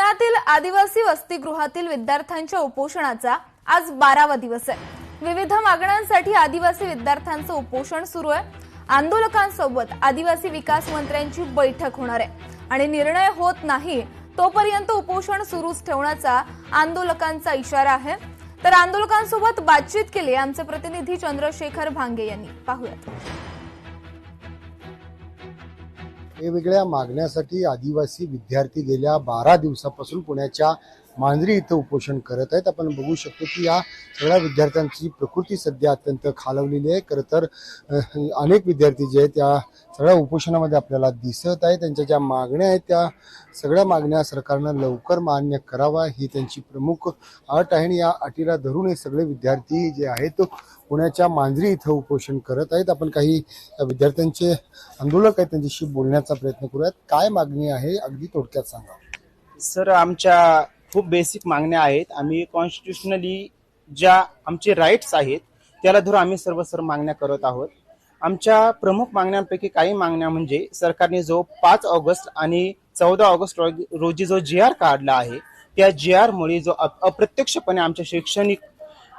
पुण्यातील आदिवासी वसतिगृहातील विद्यार्थ्यांच्या उपोषणाचा आज 12वा दिवस आहे। विविध मागण्यांसाठी आदिवासी विद्यार्थ्यांचं उपोषण सुरू आहे। आंदोलकांसोबत आदिवासी विकास मंत्र्यांची बैठक होणार आहे आणि निर्णय होत नाही तोपर्यंत उपोषण सुरूच ठेवण्याचा आंदोलकांचा इशारा आहे। तर आंदोलकांसोबत बातचीत केली आमचे प्रतिनिधी चंद्रशेखर भांगे यांनी। पाहूयात। वेगवेगळ्या मागण्यासाठी आदिवासी विद्यार्थी गेल्या 12 दिवसापासून पुण्याच्या मांजरी इथं उपोषण करत आहेत। आपण बघू शकतो की या सगळ्या विद्यार्थ्यांची प्रकृती सध्या अत्यंत खालावलेली आहे। खरं तर अनेक विद्यार्थी जे आहेत त्या सगळ्या उपोषणामध्ये आपल्याला दिसत आहेत। त्यांच्या ज्या मागण्या आहेत त्या सगळ्या मागण्या सरकारनं लवकर मान्य करावा ही त्यांची प्रमुख अट आहे आणि या अटीला धरून हे सगळे विद्यार्थी जे आहेत पुण्याच्या मांजरी इथं उपोषण करत आहेत। आपण काही विद्यार्थ्यांचे आंदोलक आहेत त्यांच्याशी बोलण्याचा प्रयत्न करूयात। काय मागणी आहे अगदी थोडक्यात सांगा। सर, आमच्या खूप बेसिक मागण्या आहेत। आम्ही कॉन्स्टिट्यूशनली ज्या आमचे राईट्स आहेत त्याला धरून आम्ही सर्व मागण्या करत आहोत। आमच्या प्रमुख मागण्यांपैकी काही मागण्या म्हणजे सरकारने जो 5 ऑगस्ट आणि 14 ऑगस्ट रोजी जो GR काढला आहे त्या GR मुळे जो अप्रत्यक्षपणे आमच्या शैक्षणिक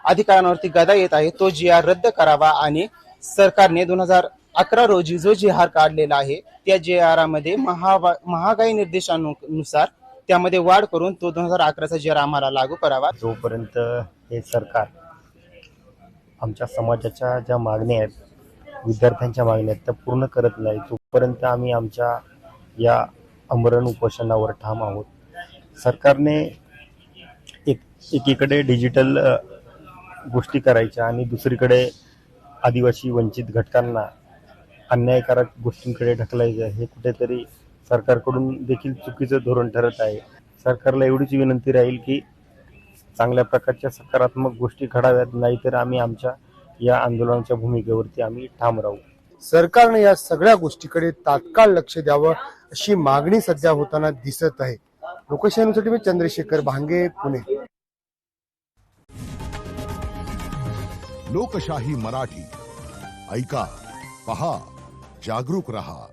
अधिकारांवरती गदा येत आहे तो GR रद्द करावा आणि सरकारने 2011 रोजी जो GR काढलेला आहे त्या GR मध्ये महागाई निर्देशानुसार त्यामध्ये वाढ करून तो 2011चा GR आम्हाला लागू करावा। जोपर्यंत हे सरकार आमच्या समाजाच्या ज्या मागण्या आहेत विद्यार्थ्यांच्या मागण्या आहेत त्या पूर्ण करत नाही तोपर्यंत आम्ही आमच्या या आमरण उपोषणावर ठाम आहोत। सरकारने एकीकडे डिजिटल गोष्टी करायच्या आणि दुसरीकडे आदिवासी वंचित घटकांना अन्यायकारक गोष्टींकडे ढकलायचं हे कुठेतरी सरकारकडून देखील चुकीचं धोरण ठरत आहे। सरकारला एवढीच विनंती राहील की चांगल्या प्रकारच्या सकारात्मक गोष्टी घडाव्यात, नाहीतर आम्ही आमच्या या आंदोलनाच्या भूमिकेवरती आम्ही ठाम राहू। सरकारने या सगळ्या गोष्टीकडे तात्काळ लक्ष द्यावं अशी मागणी सध्या होताना दिसत आहे। लोकशाहीसाठी मी चंद्रशेखर भांगे, पुणे। लोकशाही मराठी ऐका, पहा, जागरूक रहा।